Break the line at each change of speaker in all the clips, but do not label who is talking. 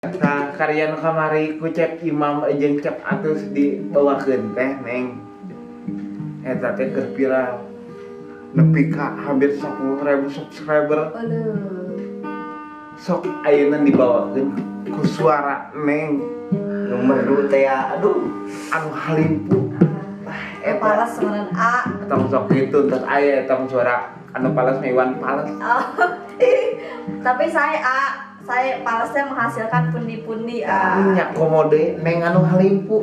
Nah, karya nu kamari ku cek imam jeung cek atus dibawakeun teh neng. Eta teh keur viral. Nepi ka hampir 10.000 subscriber. Sok ayeuna dibawakeun ku suara neng.
Nomor 2 teh aduh
Anu halimpu.
Palas semenan A.
Tong sok gitu terus aya tong suara anu palas mewan palas.
Oh, tapi saya palasnya menghasilkan pundi-pundi
Nya komode neng anu halimpu.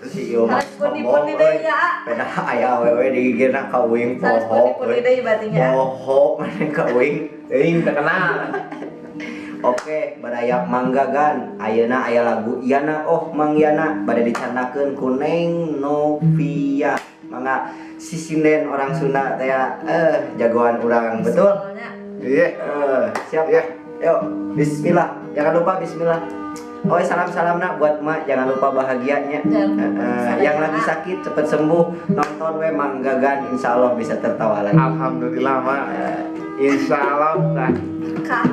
si ieu mah
harus pundi-pundi deui ya.
beda aya awewe digigirna kawing
Harus
poho
pundi-pundi deui batinya.
poho mane kawing
Teuing teu kenal.
Oke, badayak mangga gan. Ayeuna aya lagu Yana oh Mang Yana bade dicandakeun ku Neng Novia. Mangga sisinden orang Sunda teh jagoan urang betul.
Soalnya
Iya.
Siap ya. Yuk, bismillah. Jangan lupa bismillah. Oh, salam-salamna buat emak, jangan lupa bahagianya. Yang lagi sakit cepet sembuh. Nonton we Mangga gan, insyaallah bisa tertawa lagi.
Alhamdulillah mak. Insyaallah tah.
Kak.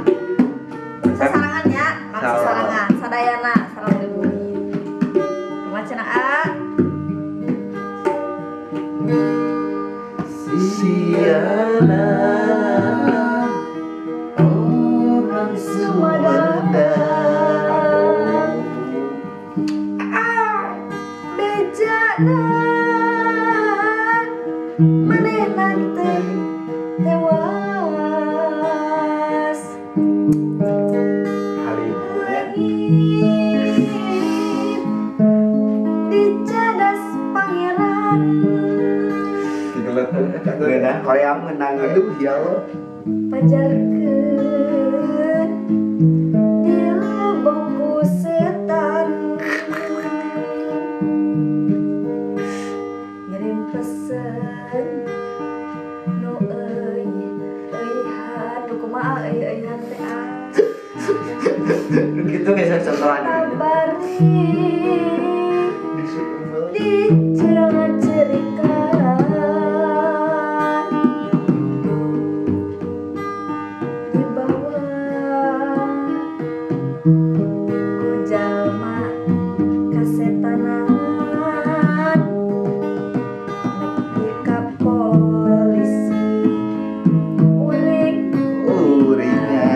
Sasarangan ya, maksud sarangan. Sadayana, sareng dulu. Macana A.
Siana orang Sumedang.
Bejana manehna teh tewas. Langit dicadas pangeran.
Beuna hoyong menang.
Aduh ya Allah.
Pajarkeun di lubukku setan. Ngirim pesen nu eueuhan nu kumaha eueuhan teh
Gitu guys contohan.
kabari diceritakan di bawah ku jalma kasetanan nepi ka polisi uring
Urinya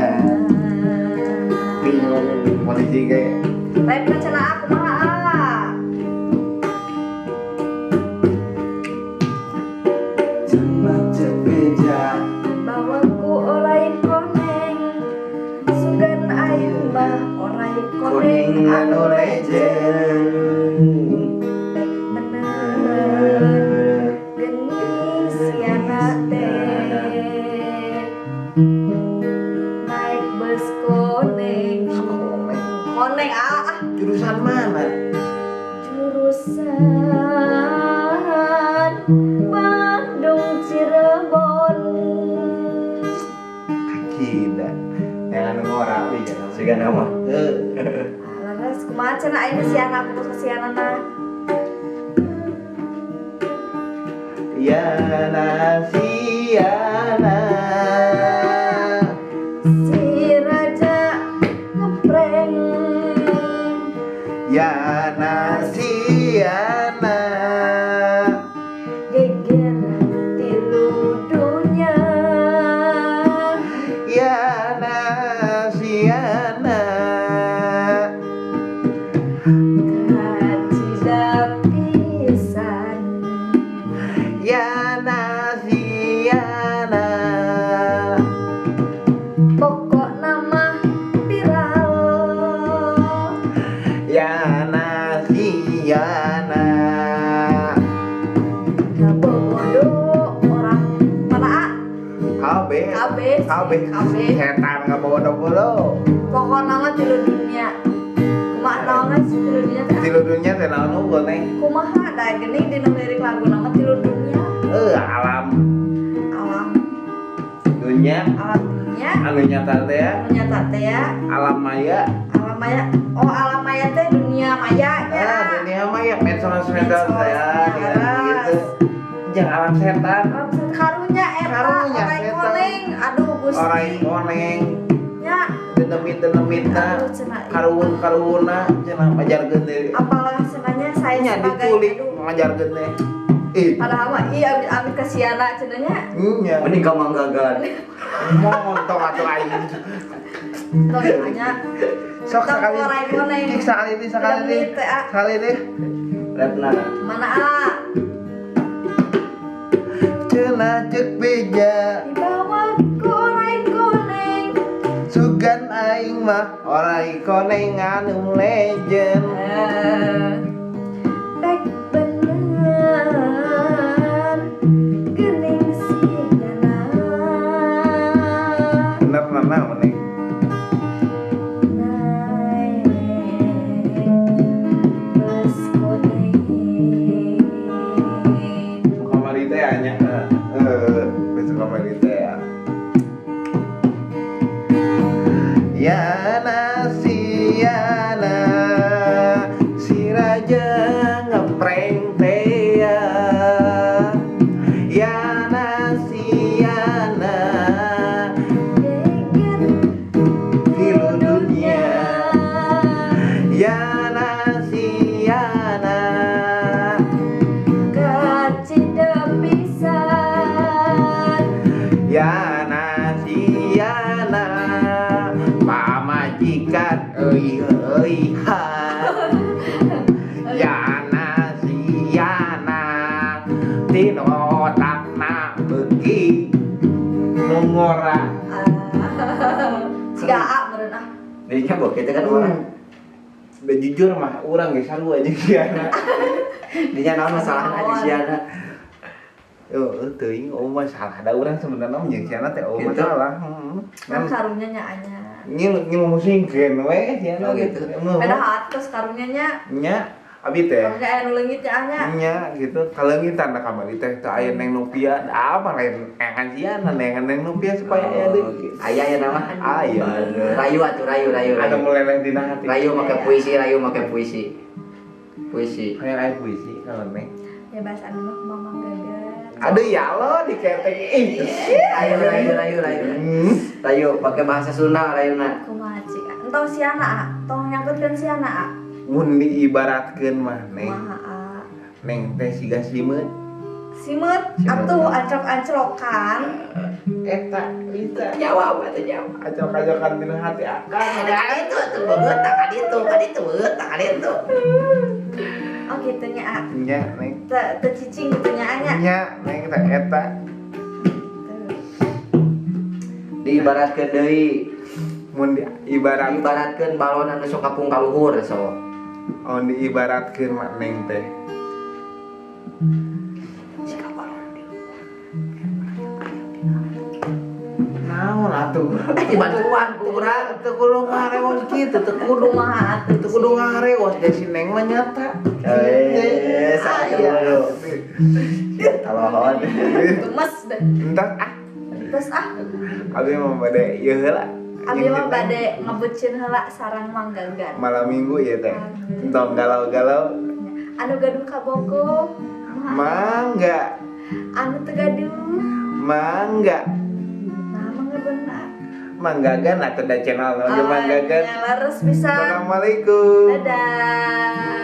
bingung polisi kayak
lain rencana aku mah bawa ku orai koneng sugan ayu mah orai koneng anu
legend.
bener gening siana teh naik bus koneng koneng
jurusan mana?
jurusan Bandung Cirebon.
Kida. Yang anu ngora we jangan
Siga nama.
Laras kumaha cenah ayeuna siana aku kesianana.
Yana Siana.
Si raja ngepreng
Yana Siana.
geger tilu dunya.
Yana Siana.
Kacida pisan
Yana Siana.
pokok nama viral.
Yana Siana.
Ngabodo orang mana
Kabe.
KB
Setan nggak bawa dolo.
pokok nama tilu dunia. Kumaha naon sih tilu dunia teh?
Tilu dunia teh naon unggul neng.
Kumaha da geuning dina lirik lagu nama tilu dunia.
Alam
Alam
dunia
dunia
anu nyata teh ya.
nyata teh ya.
Alam maya.
Alam maya. Oh, alam maya teh dunia maya ya.
Dunia maya medsos teh ya gitu. Jeung alam setan.
Karunya eta
Karunya
orai
eta.
koneng. Aduh Gusti.
Orai koneng.
Ya,
demit-demitna
Aduh, cenah, iya.
karuun-karuuna cenah ngajarkeun deui.
Apalah senanya saya
Nya
sebagai
diculik
aduh.
ngajarkeun teh. Ih,
Padahal mah iya amit kasiana cenanya.
nya.
Mending ka manggagan.
Montong atuh aing.
Tong hanya
Sok sekali.
Orang koneng.
Cik sekali deh.
Demit teh, ah.
Sekali deh.
Repna.
Mana ah?
Cenah ceuk beja.
Dibawa korai koneng.
Sugan aing mah orai koneng anu legend.
Baik bener gening siana.
Bener mana meneng.
Naik bus koneng.
Kamari teh anya. Besok kamari teh ya. Yana siana si raja ngeprank teh ya. Yana siana
Geger
tilu dunia. Yana siana
kacida pisan.
Yana siana pamajikan euy ha. Yana siana tino otakna beuki nu ngora.
Siga A meureun ah.
Dinya bok kita kan orang.
Udah jujur mah urang ge sarua aja siana.
Dinya naon masalahna di siana.
Teuing mah salah da urang sebenarnya mah jeung siana teh mah
Gitu.
salah.
Kan karunya nya anya.
Ngilu musingkeun we siana
Oh, gitu.
Beda hatos karunya nya.
Nya abi teh.
Karunya aya nu leungit nya anya.
Nya gitu kaleungitan da kamari teh teu aya neng Nopia da apa lain engan siana neng Nopia supaya aya deui.
Aya ya nama.
Aya.
Rayu atuh rayu.
Ada meleleh dina hati.
Rayu make puisi. Puisi.
Hayang aya puisi kalau neng.
Ya bahasa anu mah mamang gagal.
Aduh ya lo diketek ih.
Rayu. Rayu pakai bahasa Sunda rayuna.
Kumaha cik? Entong siana ah. Tong nyangkutkeun siana ah.
Mun diibaratkeun mah neng.
Kumaha ah.
Neng teh siga simeut.
Simut atuh ancrok-ancrokan.
Eta bisa
Jawab atuh jawab.
acok-acokan dina hati akan.
Itu tuh banget tak itu.
Oh gitu nya ah.
Nya neng.
Teu cicing gitu nya anya.
Nya neng teh eta.
Diibaratkeun deui.
Mun
Ibaratkeun balon anu sok kapung ka luhur so.
Oh diibaratkeun mah neng teh.
Jika balon
Naon atuh?
dibantuan ku urang.
Teu kudu ngareos kitu, teu kudu
Kumaha atuh?
Teu kudu ngareos deh si neng mah nyata.
Saya talohon.
Gemes deh.
Entar ah,
Terus ah.
abi mah bade ieu heula.
Abi mah bade ngebucin heula sareng manggagan.
Malam minggu ya teh. Entong galau-galau.
Anu gaduh kabogo.
Mangga,
Anu teu gaduh.
mangga.
Nah, mangga benar.
Manggagan atau da channel naon ge manggagan.
Leres bisa.
Assalamualaikum.
Dadah.